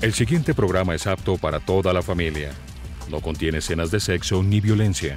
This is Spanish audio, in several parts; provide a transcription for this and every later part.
El siguiente programa es apto para toda la familia. No contiene escenas de sexo ni violencia.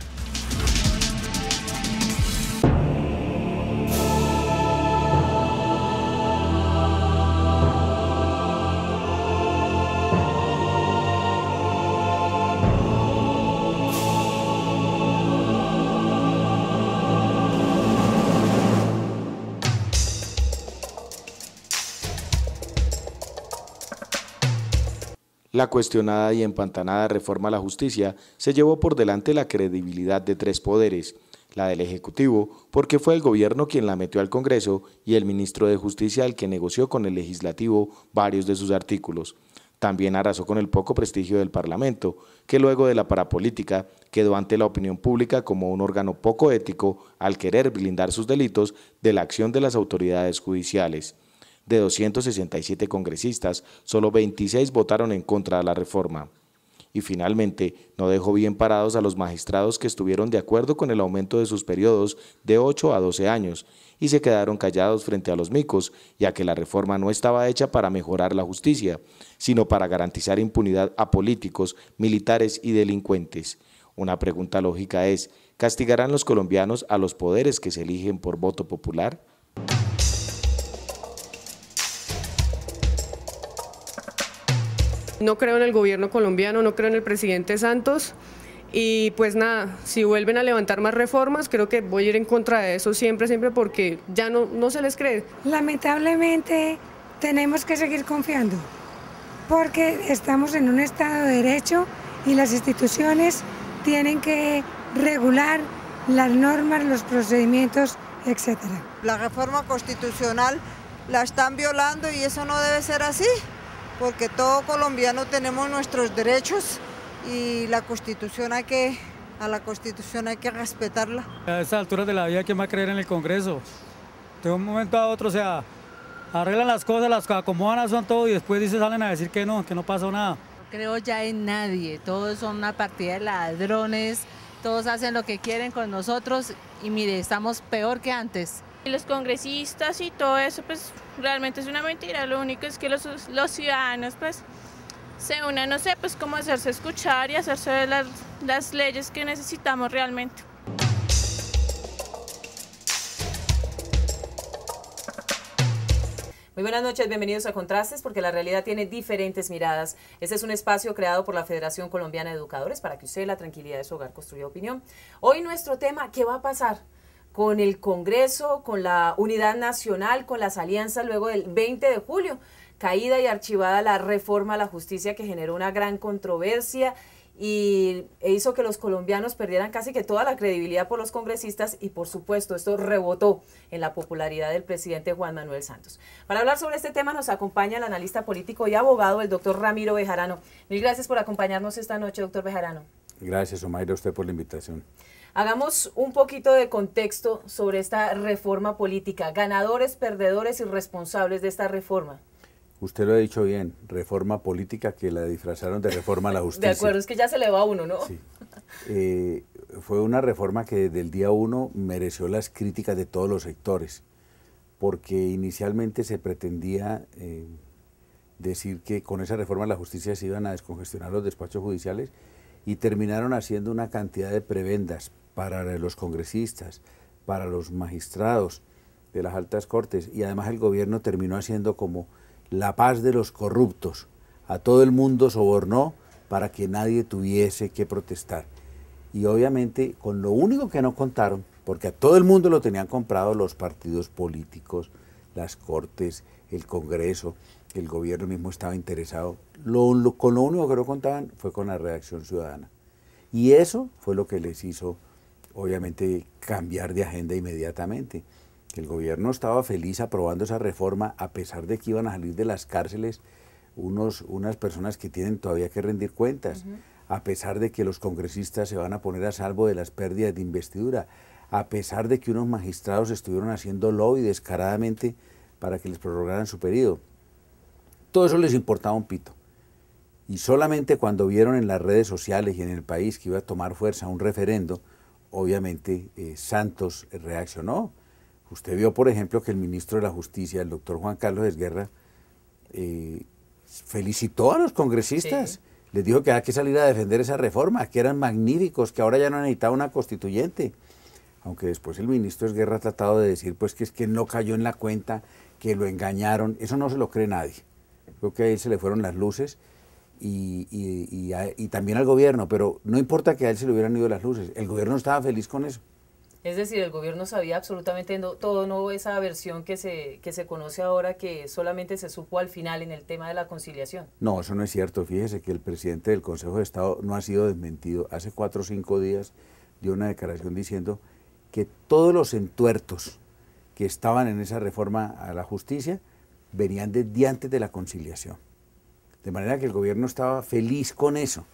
La cuestionada y empantanada reforma a la justicia se llevó por delante la credibilidad de tres poderes, la del Ejecutivo, porque fue el gobierno quien la metió al Congreso, y el ministro de Justicia el que negoció con el Legislativo varios de sus artículos. También arrasó con el poco prestigio del Parlamento, que luego de la parapolítica quedó ante la opinión pública como un órgano poco ético al querer blindar sus delitos de la acción de las autoridades judiciales. De 267 congresistas, solo 26 votaron en contra de la reforma. Y finalmente, no dejó bien parados a los magistrados que estuvieron de acuerdo con el aumento de sus periodos de 8 a 12 años y se quedaron callados frente a los micos, ya que la reforma no estaba hecha para mejorar la justicia, sino para garantizar impunidad a políticos, militares y delincuentes. Una pregunta lógica es, ¿castigarán los colombianos a los poderes que se eligen por voto popular? No creo en el gobierno colombiano, no creo en el presidente Santos y pues nada, si vuelven a levantar más reformas, creo que voy a ir en contra de eso siempre porque ya no se les cree. Lamentablemente tenemos que seguir confiando porque estamos en un Estado de Derecho y las instituciones tienen que regular las normas, los procedimientos, etc. La reforma constitucional la están violando y eso no debe ser así, porque todo colombiano tenemos nuestros derechos y la Constitución a la Constitución hay que respetarla. A estas alturas de la vida, ¿quién va a creer en el Congreso? De un momento a otro, o sea, arreglan las cosas, las acomodan, son todo y después salen a decir que no pasó nada. No creo ya en nadie, todos son una partida de ladrones, todos hacen lo que quieren con nosotros y mire, estamos peor que antes. Y los congresistas y todo eso, pues realmente es una mentira. Lo único es que los ciudadanos, pues, se unan, no sé, pues cómo hacerse escuchar y hacerse de las leyes que necesitamos realmente. Muy buenas noches, bienvenidos a Contrastes, porque la realidad tiene diferentes miradas. Este es un espacio creado por la Federación Colombiana de Educadores para que usted, en la tranquilidad de su hogar, construya opinión. Hoy nuestro tema, ¿qué va a pasar con el Congreso, con la unidad nacional, con las alianzas luego del 20 de julio? Caída y archivada la reforma a la justicia que generó una gran controversia e hizo que los colombianos perdieran casi que toda la credibilidad por los congresistas y por supuesto esto rebotó en la popularidad del presidente Juan Manuel Santos. Para hablar sobre este tema nos acompaña el analista político y abogado, el doctor Ramiro Bejarano. Mil gracias por acompañarnos esta noche, doctor Bejarano. Gracias, Omaira, a usted por la invitación. Hagamos un poquito de contexto sobre esta reforma política, ganadores, perdedores y responsables de esta reforma. Usted lo ha dicho bien, reforma política que la disfrazaron de reforma a la justicia. De acuerdo, es que ya se le va a uno, ¿no? Sí. Fue una reforma que desde el día 1 mereció las críticas de todos los sectores, porque inicialmente se pretendía decir que con esa reforma a la justicia se iban a descongestionar los despachos judiciales y terminaron haciendo una cantidad de prebendas para los congresistas, para los magistrados de las altas cortes, y además el gobierno terminó haciendo como la paz de los corruptos. A todo el mundo sobornó para que nadie tuviese que protestar. Y obviamente con lo único que no contaron, porque a todo el mundo lo tenían comprado los partidos políticos, las cortes, el Congreso, el gobierno mismo estaba interesado, con lo único que no contaban fue con la reacción ciudadana. Y eso fue lo que les hizo obviamente cambiar de agenda inmediatamente. El gobierno estaba feliz aprobando esa reforma a pesar de que iban a salir de las cárceles unas personas que tienen todavía que rendir cuentas, a pesar de que los congresistas se van a poner a salvo de las pérdidas de investidura, a pesar de que unos magistrados estuvieron haciendo lobby descaradamente para que les prorrogaran su periodo. Todo eso les importaba un pito. Y solamente cuando vieron en las redes sociales y en el país que iba a tomar fuerza un referendo, obviamente Santos reaccionó. Usted vio, por ejemplo, que el ministro de la Justicia, el doctor Juan Carlos Esguerra, felicitó a los congresistas. Sí. Les dijo que había que salir a defender esa reforma, que eran magníficos, que ahora ya no necesitaba una constituyente. Aunque después el ministro Esguerra ha tratado de decir pues que es que no cayó en la cuenta, que lo engañaron. Eso no se lo cree nadie. Creo que a él se le fueron las luces y también al gobierno, pero no importa que a él se le hubieran ido las luces, el gobierno estaba feliz con eso. Es decir, el gobierno sabía absolutamente todo, no esa versión que se conoce ahora, que solamente se supo al final en el tema de la conciliación. No, eso no es cierto. Fíjese que el presidente del Consejo de Estado no ha sido desmentido. Hace 4 o 5 días dio una declaración diciendo que todos los entuertos que estaban en esa reforma a la justicia venían desde antes de la conciliación. De manera que el gobierno estaba feliz con eso.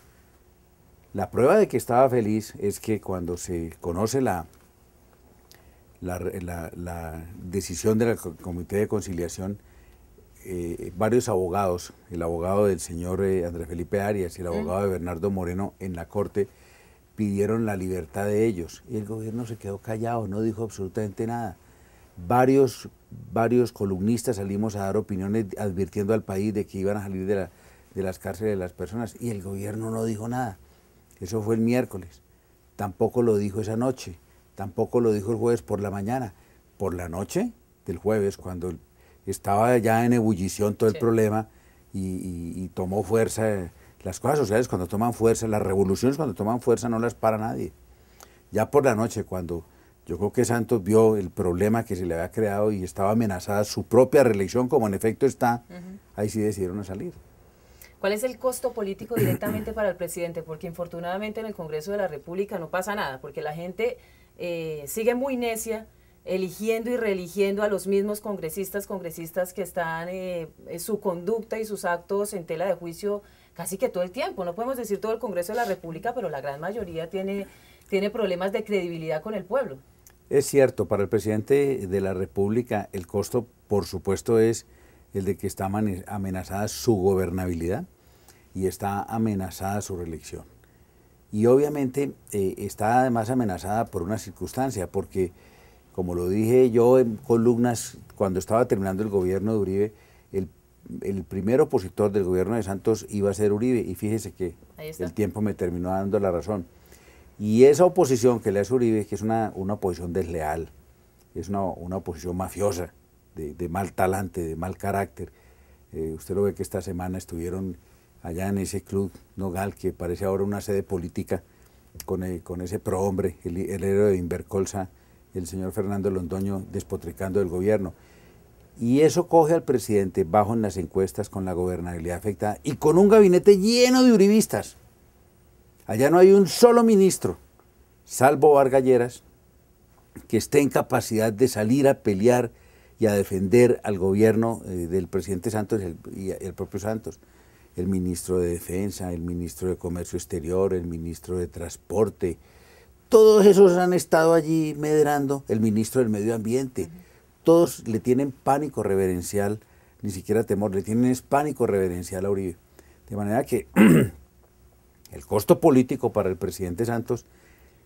La prueba de que estaba feliz es que cuando se conoce la decisión del Comité de Conciliación, varios abogados, el abogado del señor Andrés Felipe Arias y el abogado de Bernardo Moreno en la Corte, pidieron la libertad de ellos. Y el gobierno se quedó callado, no dijo absolutamente nada. Varios columnistas salimos a dar opiniones advirtiendo al país de que iban a salir de las cárceles de las personas y el gobierno no dijo nada. Eso fue el miércoles. Tampoco lo dijo esa noche. Tampoco lo dijo el jueves por la mañana. Por la noche del jueves, cuando estaba ya en ebullición todo el problema y tomó fuerza, las cosas sociales cuando toman fuerza, las revoluciones cuando toman fuerza no las para nadie. Ya por la noche, cuando yo creo que Santos vio el problema que se le había creado y estaba amenazada su propia reelección, como en efecto está, ahí sí decidieron salir. ¿Cuál es el costo político directamente para el presidente? Porque infortunadamente en el Congreso de la República no pasa nada, porque la gente sigue muy necia, eligiendo y reeligiendo a los mismos congresistas que están su conducta y sus actos en tela de juicio casi que todo el tiempo. No podemos decir todo el Congreso de la República, pero la gran mayoría tiene problemas de credibilidad con el pueblo. Es cierto, para el presidente de la República el costo, por supuesto, es el de que está amenazada su gobernabilidad y está amenazada su reelección. Y obviamente está además amenazada por una circunstancia, porque como lo dije yo en columnas cuando estaba terminando el gobierno de Uribe, el primer opositor del gobierno de Santos iba a ser Uribe, y fíjese que el tiempo me terminó dando la razón. Y esa oposición que le hace Uribe, que es una oposición desleal, es una oposición mafiosa, de mal talante, de mal carácter. Usted lo ve que esta semana estuvieron allá en ese club Nogal, que parece ahora una sede política, con ese prohombre, el héroe de Invercolsa, el señor Fernando Londoño, despotricando del gobierno. Y eso coge al presidente bajo en las encuestas, con la gobernabilidad afectada y con un gabinete lleno de uribistas. Allá no hay un solo ministro, salvo Vargas Lleras, que esté en capacidad de salir a pelear y a defender al gobierno del presidente Santos y el propio Santos. El ministro de Defensa, el ministro de Comercio Exterior, el ministro de Transporte, todos esos han estado allí medrando, el ministro del Medio Ambiente. Todos le tienen pánico reverencial, ni siquiera temor, le tienen pánico reverencial a Uribe. De manera que el costo político para el presidente Santos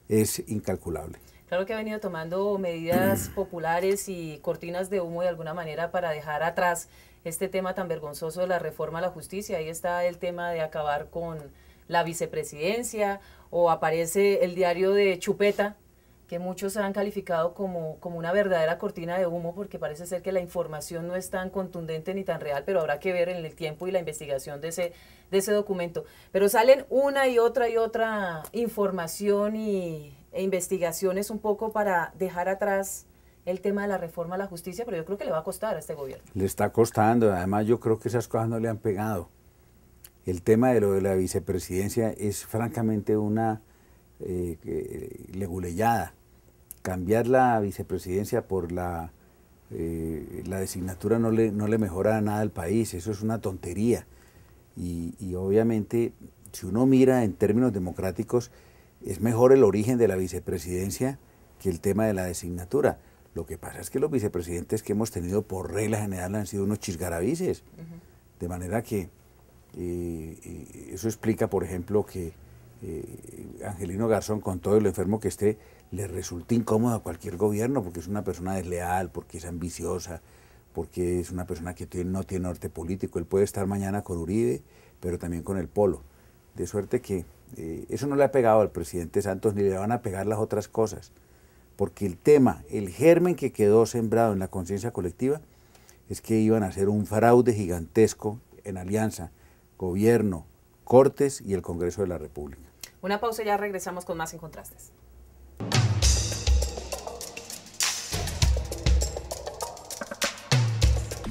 es incalculable. Claro que ha venido tomando medidas populares y cortinas de humo de alguna manera para dejar atrás este tema tan vergonzoso de la reforma a la justicia. Ahí está el tema de acabar con la vicepresidencia, o aparece el diario de Chupeta, que muchos han calificado como una verdadera cortina de humo, porque parece ser que la información no es tan contundente ni tan real, pero habrá que ver en el tiempo y la investigación de ese documento. Pero salen una y otra información e investigaciones un poco para dejar atrás el tema de la reforma a la justicia, pero yo creo que le va a costar a este gobierno. Le está costando, además yo creo que esas cosas no le han pegado. El tema de lo de la vicepresidencia es francamente una leguleyada. Cambiar la vicepresidencia por la designatura no le mejora nada al país, eso es una tontería. Y obviamente, si uno mira en términos democráticos, es mejor el origen de la vicepresidencia que el tema de la designatura. Lo que pasa es que los vicepresidentes que hemos tenido por regla general han sido unos chisgarabices. De manera que eso explica, por ejemplo, que Angelino Garzón, con todo lo enfermo que esté, le resulta incómodo a cualquier gobierno, porque es una persona desleal, porque es ambiciosa, porque es una persona que no tiene norte político. Él puede estar mañana con Uribe, pero también con el Polo. De suerte que eso no le ha pegado al presidente Santos, ni le van a pegar las otras cosas, porque el tema, el germen que quedó sembrado en la conciencia colectiva es que iban a hacer un fraude gigantesco en alianza, gobierno, Cortes y el Congreso de la República. Una pausa y ya regresamos con más En Contrastes.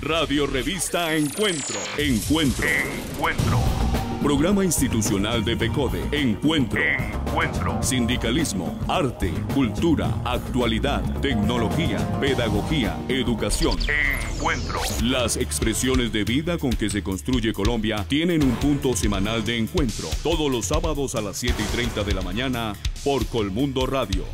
Radio Revista Encuentro. Encuentro. Programa institucional de PECODE. Encuentro. Sindicalismo, arte, cultura, actualidad, tecnología, pedagogía, educación. Encuentro. Las expresiones de vida con que se construye Colombia tienen un punto semanal de encuentro. Todos los sábados a las 7:30 de la mañana por Colmundo Radio.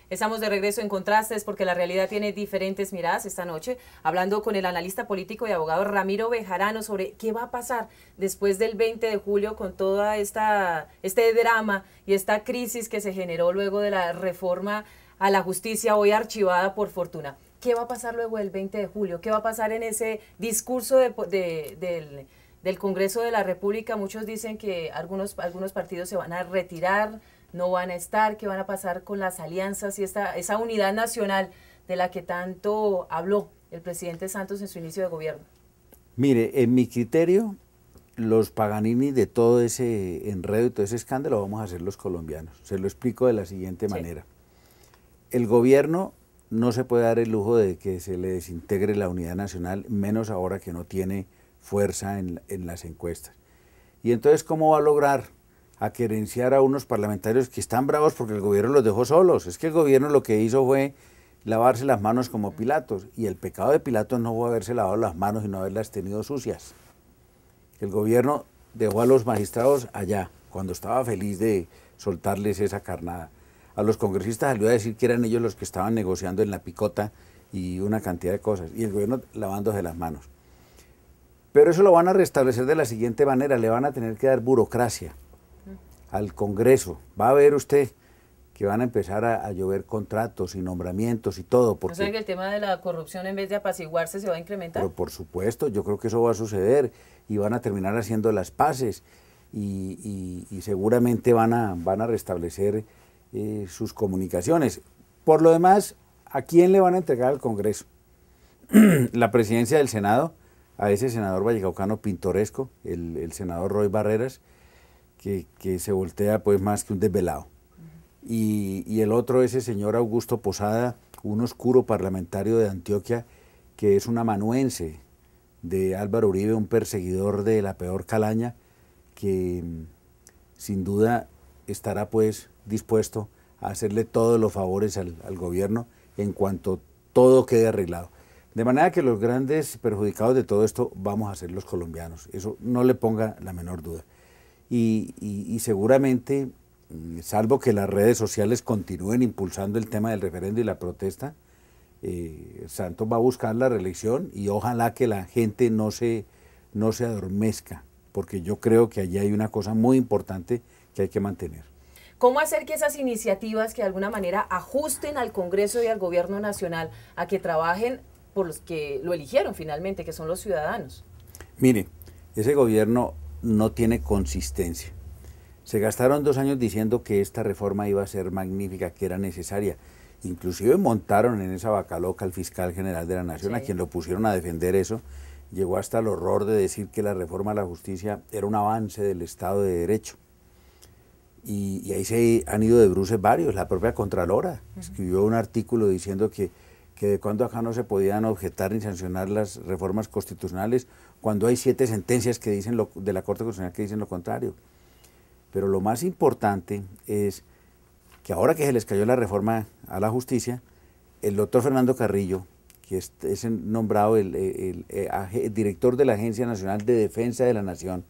Estamos de regreso en Contrastes porque la realidad tiene diferentes miradas esta noche, hablando con el analista político y abogado Ramiro Bejarano sobre qué va a pasar después del 20 de julio con toda este drama y esta crisis que se generó luego de la reforma a la justicia hoy archivada por fortuna. ¿Qué va a pasar luego del 20 de julio? ¿Qué va a pasar en ese discurso del Congreso de la República? Muchos dicen que algunos partidos se van a retirar, no van a estar, qué van a pasar con las alianzas y esa unidad nacional de la que tanto habló el presidente Santos en su inicio de gobierno. Mire, en mi criterio, los Paganini de todo ese enredo y todo ese escándalo vamos a hacer los colombianos. Se lo explico de la siguiente manera. El gobierno no se puede dar el lujo de que se le desintegre la unidad nacional, menos ahora que no tiene fuerza en las encuestas. Y entonces, ¿cómo va a lograr a querenciar a unos parlamentarios que están bravos porque el gobierno los dejó solos? Es que el gobierno lo que hizo fue lavarse las manos como Pilatos, y el pecado de Pilatos no fue haberse lavado las manos y no haberlas tenido sucias. El gobierno dejó a los magistrados allá, cuando estaba feliz de soltarles esa carnada. A los congresistas salió a decir que eran ellos los que estaban negociando en la picota y una cantidad de cosas, y el gobierno lavándose las manos. Pero eso lo van a restablecer de la siguiente manera: le van a tener que dar burocracia al Congreso. Va a ver usted que van a empezar a llover contratos y nombramientos y todo. Porque, ¿no saben que el tema de la corrupción, en vez de apaciguarse, se va a incrementar? Pero por supuesto, yo creo que eso va a suceder y van a terminar haciendo las paces y seguramente van a restablecer sus comunicaciones. Por lo demás, ¿a quién le van a entregar al Congreso? La presidencia del Senado, a ese senador vallecaucano pintoresco, el senador Roy Barreras, que se voltea pues más que un desvelado. Y el otro, ese señor Augusto Posada, un oscuro parlamentario de Antioquia, que es un amanuense de Álvaro Uribe, un perseguidor de la peor calaña, que sin duda estará pues dispuesto a hacerle todos los favores al gobierno en cuanto todo quede arreglado. De manera que los grandes perjudicados de todo esto vamos a ser los colombianos, eso no le ponga la menor duda. Y seguramente, salvo que las redes sociales continúen impulsando el tema del referendo y la protesta, Santos va a buscar la reelección y ojalá que la gente no se adormezca, porque yo creo que allí hay una cosa muy importante que hay que mantener. ¿Cómo hacer que esas iniciativas que de alguna manera ajusten al Congreso y al Gobierno Nacional a que trabajen por los que lo eligieron finalmente, que son los ciudadanos? Mire, ese gobierno no tiene consistencia. Se gastaron 2 años diciendo que esta reforma iba a ser magnífica, que era necesaria. Inclusive montaron en esa vaca loca al fiscal general de la Nación, a quien lo pusieron a defender eso. Llegó hasta el horror de decir que la reforma a la justicia era un avance del Estado de Derecho. Y ahí se han ido de bruces varios. La propia Contralora escribió un artículo diciendo que de cuando acá no se podían objetar ni sancionar las reformas constitucionales, cuando hay 7 sentencias que dicen de la Corte Constitucional que dicen lo contrario. Pero lo más importante es que ahora que se les cayó la reforma a la justicia, el doctor Fernando Carrillo, que es nombrado el director de la Agencia Nacional de Defensa de la Nación,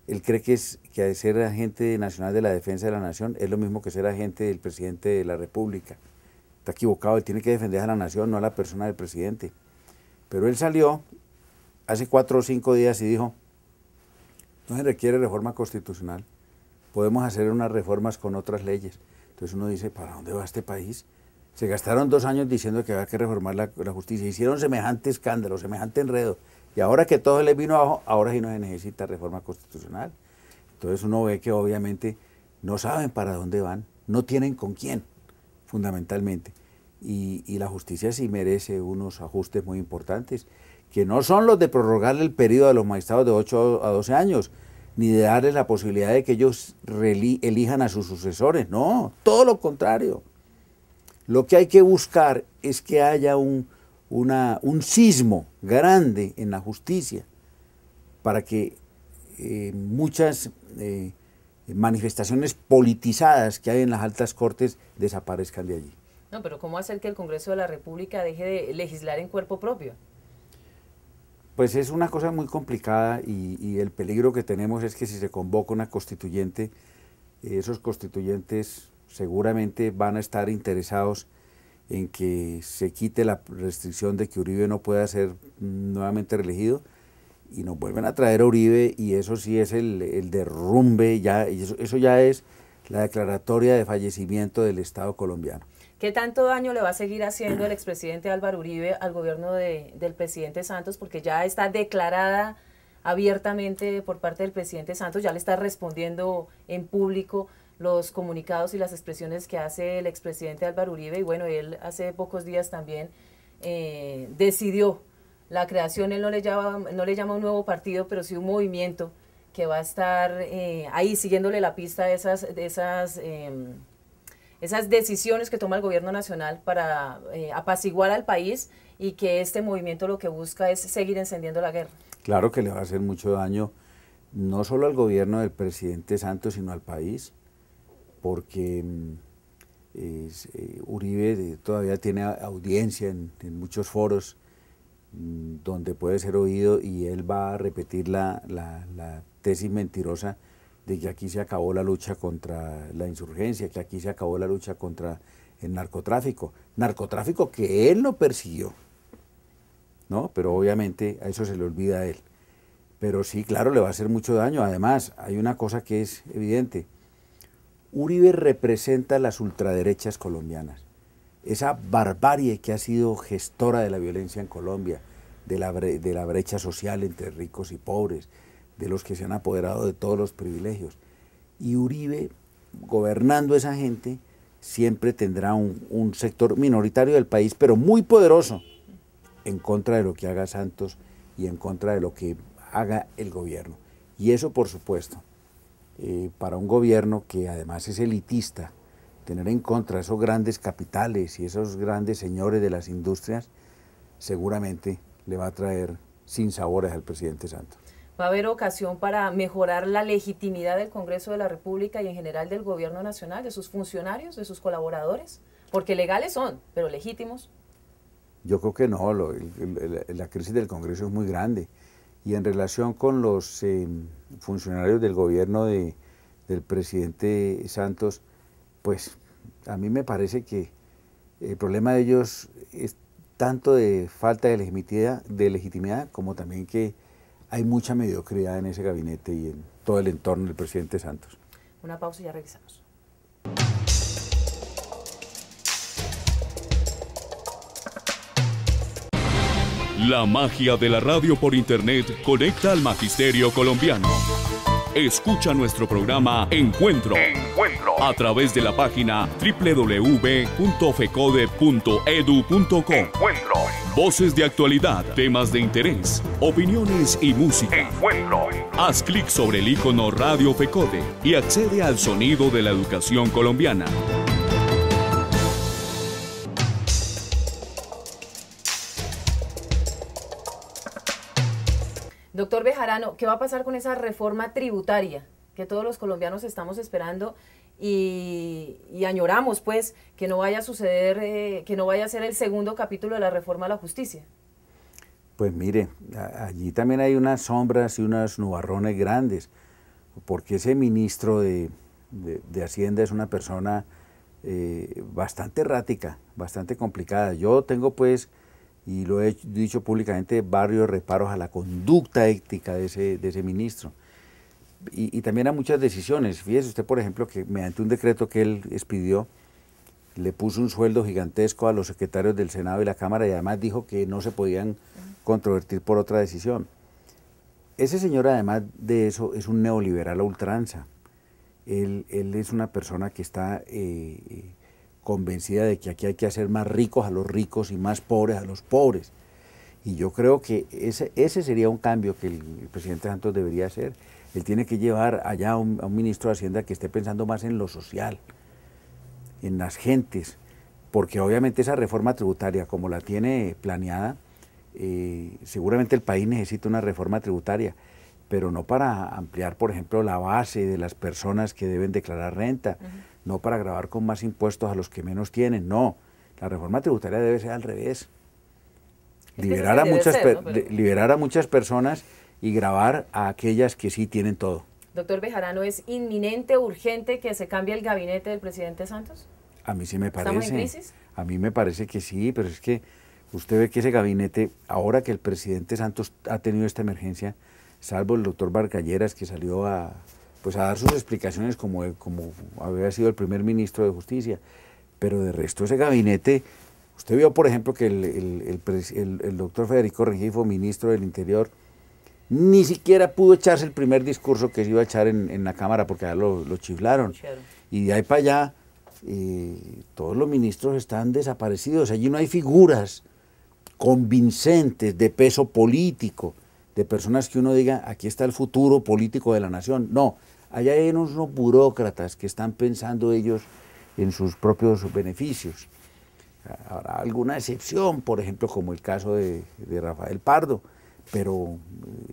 él cree que ser agente nacional de la defensa de la nación es lo mismo que ser agente del presidente de la República. Está equivocado, él tiene que defender a la nación, no a la persona del presidente. Pero él salió hace 4 o 5 días y dijo: no se requiere reforma constitucional, podemos hacer unas reformas con otras leyes. Entonces uno dice, ¿para dónde va este país? Se gastaron 2 años diciendo que había que reformar la justicia, hicieron semejante escándalo, semejante enredo, y ahora que todo les vino abajo, ahora sí no se necesita reforma constitucional. Entonces uno ve que obviamente no saben para dónde van, no tienen con quién, fundamentalmente. Y la justicia sí merece unos ajustes muy importantes, que no son los de prorrogarle el periodo a los magistrados de 8 a 12 años, ni de darles la posibilidad de que ellos elijan a sus sucesores, no, todo lo contrario. Lo que hay que buscar es que haya un sismo grande en la justicia para que muchas manifestaciones politizadas que hay en las altas cortes desaparezcan de allí. No, pero ¿cómo hacer que el Congreso de la República deje de legislar en cuerpo propio? Pues es una cosa muy complicada y el peligro que tenemos es que si se convoca una constituyente, esos constituyentes seguramente van a estar interesados en que se quite la restricción de que Uribe no pueda ser nuevamente reelegido y nos vuelven a traer a Uribe y eso sí es el derrumbe, ya, y eso ya es la declaratoria de fallecimiento del Estado colombiano. ¿Qué tanto daño le va a seguir haciendo el expresidente Álvaro Uribe al gobierno del presidente Santos? Porque ya está declarada abiertamente por parte del presidente Santos, ya le está respondiendo en público los comunicados y las expresiones que hace el expresidente Álvaro Uribe, y bueno, él hace pocos días también decidió la creación, él no le llama un nuevo partido, pero sí un movimiento que va a estar ahí siguiéndole la pista a esas decisiones que toma el gobierno nacional para apaciguar al país, y que este movimiento lo que busca es seguir encendiendo la guerra. Claro que le va a hacer mucho daño, no solo al gobierno del presidente Santos, sino al país, porque Uribe todavía tiene audiencia en muchos foros donde puede ser oído, y él va a repetir la tesis mentirosa de que aquí se acabó la lucha contra la insurgencia, que aquí se acabó la lucha contra el narcotráfico que él no persiguió, ¿no? Pero obviamente a eso se le olvida a él. Pero sí, claro, le va a hacer mucho daño. Además, hay una cosa que es evidente. Uribe representa las ultraderechas colombianas, esa barbarie que ha sido gestora de la violencia en Colombia, de la brecha social entre ricos y pobres, de los que se han apoderado de todos los privilegios. Y Uribe, gobernando esa gente, siempre tendrá un sector minoritario del país, pero muy poderoso, en contra de lo que haga Santos y en contra de lo que haga el gobierno. Y eso, por supuesto, para un gobierno que además es elitista, tener en contra esos grandes capitales y esos grandes señores de las industrias, seguramente le va a traer sinsabores al presidente Santos. ¿Va a haber ocasión para mejorar la legitimidad del Congreso de la República y en general del gobierno nacional, de sus funcionarios, de sus colaboradores? Porque legales son, pero legítimos. Yo creo que no, la crisis del Congreso es muy grande. Y en relación con los funcionarios del gobierno del presidente Santos, pues a mí me parece que el problema de ellos es tanto de falta de legitimidad como también que hay mucha mediocridad en ese gabinete y en todo el entorno del presidente Santos. Una pausa y ya regresamos. La magia de la radio por internet conecta al magisterio colombiano. Escucha nuestro programa Encuentro a través de la página www.fecode.edu.co. Voces de actualidad, temas de interés, opiniones y música. Haz clic sobre el icono Radio Fecode y accede al sonido de la educación colombiana. Doctor Bejarano, ¿qué va a pasar con esa reforma tributaria que todos los colombianos estamos esperando y añoramos, pues, que no vaya a suceder, que no vaya a ser el segundo capítulo de la reforma a la justicia? Pues mire, allí también hay unas sombras y unos nubarrones grandes, porque ese ministro de Hacienda es una persona bastante errática, bastante complicada. Yo tengo, pues, y lo he dicho públicamente, varios reparos a la conducta ética de ese ministro. y también a muchas decisiones. Fíjese usted, por ejemplo, que mediante un decreto que él expidió, le puso un sueldo gigantesco a los secretarios del Senado y la Cámara y además dijo que no se podían controvertir por otra decisión. Ese señor, además de eso, es un neoliberal a ultranza. Él es una persona que está convencida de que aquí hay que hacer más ricos a los ricos y más pobres a los pobres. Y yo creo que ese sería un cambio que el presidente Santos debería hacer. Él tiene que llevar allá a un ministro de Hacienda que esté pensando más en lo social, en las gentes, porque obviamente esa reforma tributaria, como la tiene planeada, seguramente el país necesita una reforma tributaria, pero no para ampliar, por ejemplo, la base de las personas que deben declarar renta, no para gravar con más impuestos a los que menos tienen, no. La reforma tributaria debe ser al revés. Liberar a muchas personas y gravar a aquellas que sí tienen todo. Doctor Bejarano, ¿es inminente, urgente que se cambie el gabinete del presidente Santos? A mí sí me parece. ¿Estamos en crisis? A mí me parece que sí, pero es que usted ve que ese gabinete, ahora que el presidente Santos ha tenido esta emergencia, salvo el doctor Vargas Lleras, que salió a dar sus explicaciones como había sido el primer ministro de Justicia, pero de resto ese gabinete, usted vio por ejemplo que el doctor Federico Rengifo, ministro del Interior, ni siquiera pudo echarse el primer discurso que se iba a echar en la Cámara porque ya lo chiflaron. Y de ahí para allá, todos los ministros están desaparecidos. Allí no hay figuras convincentes de peso político, de personas que uno diga, aquí está el futuro político de la nación. No, allá hay unos burócratas que están pensando ellos en sus propios beneficios. Habrá alguna excepción, por ejemplo, como el caso de Rafael Pardo,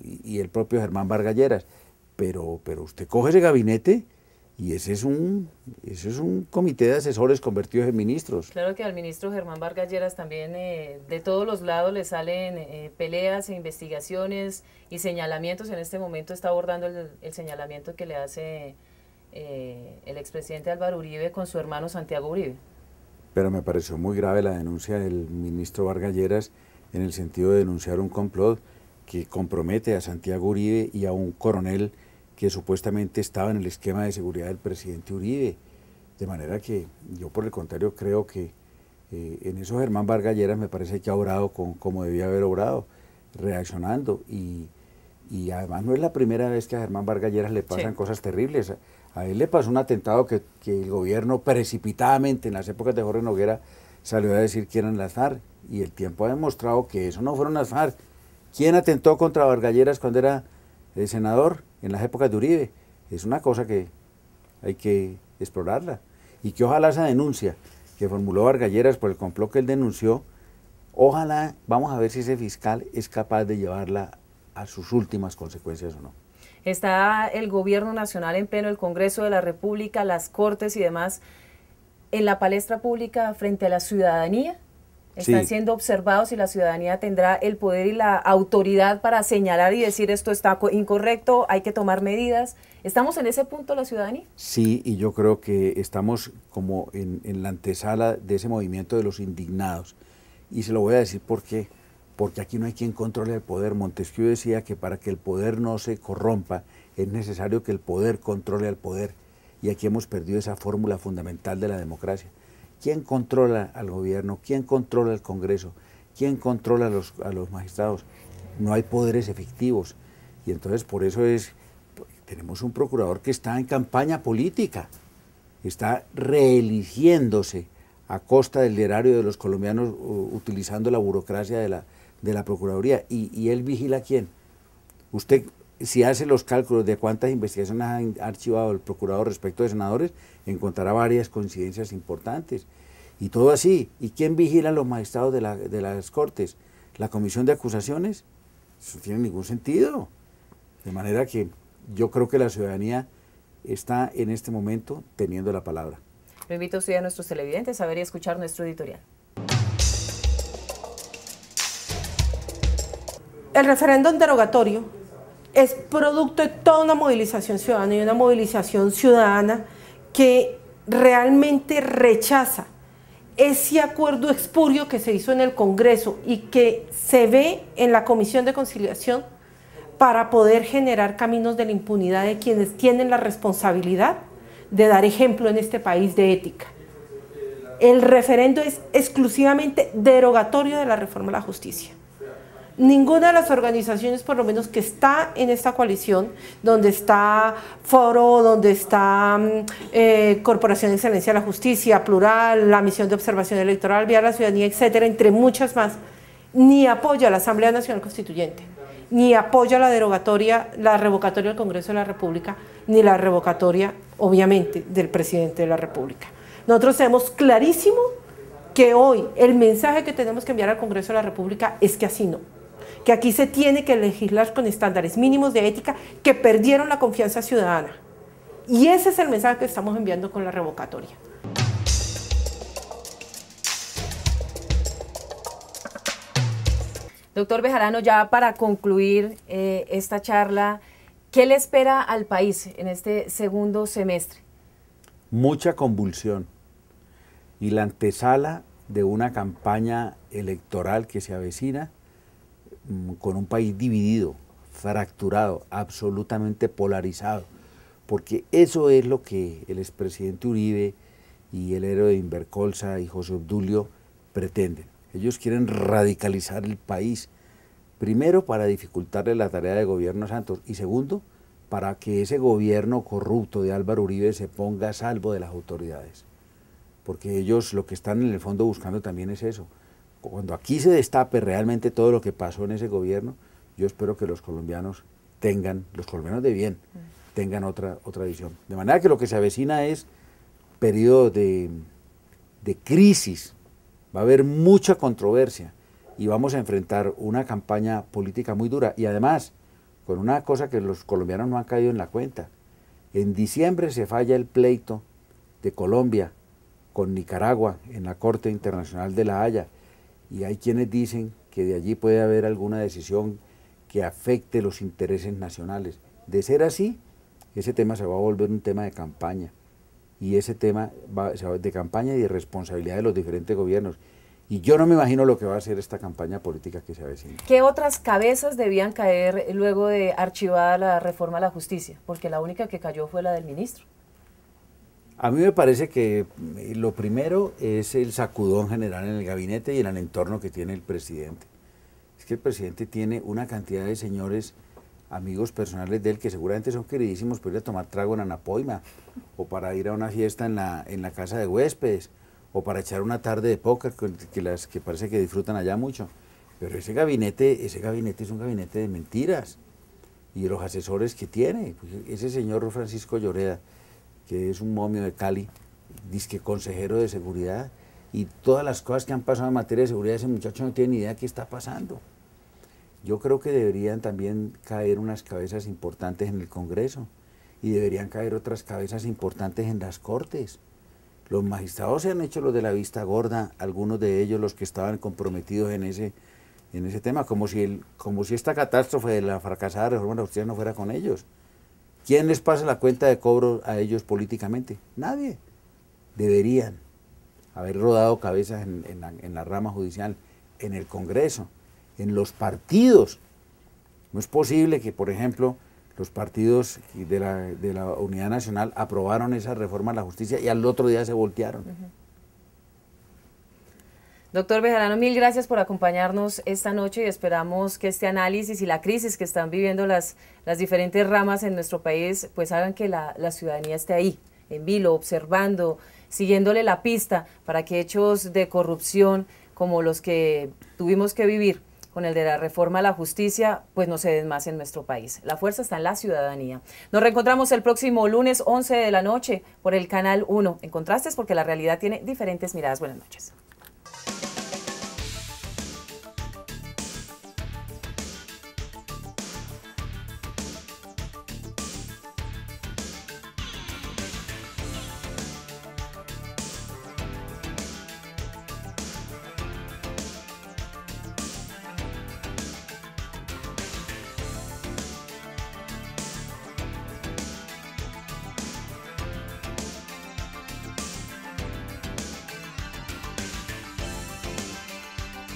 y el propio Germán Vargas Lleras, pero usted coge ese gabinete y ese es un comité de asesores convertidos en ministros. Claro que al ministro Germán Vargas Lleras también de todos los lados le salen peleas e investigaciones y señalamientos. En este momento está abordando el señalamiento que le hace el expresidente Álvaro Uribe con su hermano Santiago Uribe. Pero me pareció muy grave la denuncia del ministro Vargas Lleras en el sentido de denunciar un complot que compromete a Santiago Uribe y a un coronel que supuestamente estaba en el esquema de seguridad del presidente Uribe. De manera que yo, por el contrario, creo que en eso Germán Vargas Lleras me parece que ha obrado como debía haber obrado, reaccionando. Y además no es la primera vez que a Germán Vargas Lleras le pasan cosas terribles. A él le pasó un atentado que el gobierno precipitadamente en las épocas de Jorge Noguera salió a decir que eran las FARC. Y el tiempo ha demostrado que eso no fueron las FARC. ¿Quién atentó contra Vargas Lleras cuando era senador en las épocas de Uribe? Es una cosa que hay que explorarla. Y que ojalá esa denuncia que formuló Vargas Lleras por el complot que él denunció, ojalá, vamos a ver si ese fiscal es capaz de llevarla a sus últimas consecuencias o no. Está el gobierno nacional en pleno, el Congreso de la República, las Cortes y demás, en la palestra pública frente a la ciudadanía. Están siendo observados y la ciudadanía tendrá el poder y la autoridad para señalar y decir esto está incorrecto, hay que tomar medidas. ¿Estamos en ese punto la ciudadanía? Sí, y yo creo que estamos como en la antesala de ese movimiento de los indignados. Y se lo voy a decir por qué. Porque aquí no hay quien controle el poder. Montesquieu decía que para que el poder no se corrompa es necesario que el poder controle al poder. Y aquí hemos perdido esa fórmula fundamental de la democracia. ¿Quién controla al gobierno? ¿Quién controla al Congreso? ¿Quién controla a los magistrados? No hay poderes efectivos. Y entonces por eso tenemos un procurador que está en campaña política, está reeligiéndose a costa del erario de los colombianos utilizando la burocracia de la Procuraduría. ¿Y él vigila a quién? Usted, si hace los cálculos de cuántas investigaciones ha archivado el procurador respecto de senadores, encontrará varias coincidencias importantes. Y todo así. ¿Y quién vigila a los magistrados de las Cortes? ¿La Comisión de Acusaciones? Eso no tiene ningún sentido. De manera que yo creo que la ciudadanía está en este momento teniendo la palabra. Lo invito a usted y a nuestros televidentes a ver y escuchar nuestro editorial. El referéndum derogatorio es producto de toda una movilización ciudadana y una movilización ciudadana que realmente rechaza ese acuerdo espurio que se hizo en el Congreso y que se ve en la Comisión de Conciliación para poder generar caminos de la impunidad de quienes tienen la responsabilidad de dar ejemplo en este país de ética. El referendo es exclusivamente derogatorio de la reforma a la justicia. Ninguna de las organizaciones, por lo menos que está en esta coalición, donde está Foro, donde está Corporación de Excelencia de la Justicia, Plural, la Misión de Observación Electoral, Vía a la Ciudadanía, etcétera, entre muchas más, ni apoya a la Asamblea Nacional Constituyente, ni apoya la revocatoria del Congreso de la República, ni la revocatoria, obviamente, del presidente de la República. Nosotros tenemos clarísimo que hoy el mensaje que tenemos que enviar al Congreso de la República es que así no, que aquí se tiene que legislar con estándares mínimos de ética que perdieron la confianza ciudadana. Y ese es el mensaje que estamos enviando con la revocatoria. Doctor Bejarano, ya para concluir esta charla, ¿qué le espera al país en este segundo semestre? Mucha convulsión y la antesala de una campaña electoral que se avecina con un país dividido, fracturado, absolutamente polarizado, porque eso es lo que el expresidente Uribe y el héroe de Invercolsa y José Obdulio pretenden. Ellos quieren radicalizar el país, primero para dificultarle la tarea de gobierno a Santos y segundo para que ese gobierno corrupto de Álvaro Uribe se ponga a salvo de las autoridades. Porque ellos lo que están en el fondo buscando también es eso. Cuando aquí se destape realmente todo lo que pasó en ese gobierno, yo espero que los colombianos tengan, los colombianos de bien, tengan otra visión. De manera que lo que se avecina es periodo de crisis, va a haber mucha controversia y vamos a enfrentar una campaña política muy dura y además con una cosa que los colombianos no han caído en la cuenta. En diciembre se falla el pleito de Colombia con Nicaragua en la Corte Internacional de La Haya y hay quienes dicen que de allí puede haber alguna decisión que afecte los intereses nacionales. De ser así, ese tema se va a volver un tema de campaña y ese tema de campaña y de responsabilidad de los diferentes gobiernos. Y yo no me imagino lo que va a ser esta campaña política que se avecina. ¿Qué otras cabezas debían caer luego de archivada la reforma a la justicia? Porque la única que cayó fue la del ministro. A mí me parece que lo primero es el sacudón general en el gabinete y en el entorno que tiene el presidente. Es que el presidente tiene una cantidad de señores, amigos personales de él, que seguramente son queridísimos para ir a tomar trago en Anapoima, o para ir a una fiesta en la casa de huéspedes, o para echar una tarde de póker, que parece que disfrutan allá mucho. Pero ese gabinete es un gabinete de mentiras. Y los asesores que tiene, pues ese señor Francisco Lloreda, que es un momio de Cali, dizque consejero de seguridad, y todas las cosas que han pasado en materia de seguridad, ese muchacho no tiene ni idea de qué está pasando. Yo creo que deberían también caer unas cabezas importantes en el Congreso, y deberían caer otras cabezas importantes en las Cortes. Los magistrados se han hecho los de la vista gorda, algunos de ellos los que estaban comprometidos en ese tema, como si esta catástrofe de la fracasada reforma de la justicia no fuera con ellos. ¿Quién les pasa la cuenta de cobro a ellos políticamente? Nadie. Deberían haber rodado cabezas en la rama judicial, en el Congreso, en los partidos. No es posible que, por ejemplo, los partidos de la Unidad Nacional aprobaron esa reforma a la justicia y al otro día se voltearon. Doctor Bejarano, mil gracias por acompañarnos esta noche y esperamos que este análisis y la crisis que están viviendo las diferentes ramas en nuestro país pues hagan que la ciudadanía esté ahí, en vilo, observando, siguiéndole la pista para que hechos de corrupción como los que tuvimos que vivir con el de la reforma a la justicia, pues no se den más en nuestro país. La fuerza está en la ciudadanía. Nos reencontramos el próximo lunes 11 de la noche por el Canal 1 en Contrastes, porque la realidad tiene diferentes miradas. Buenas noches.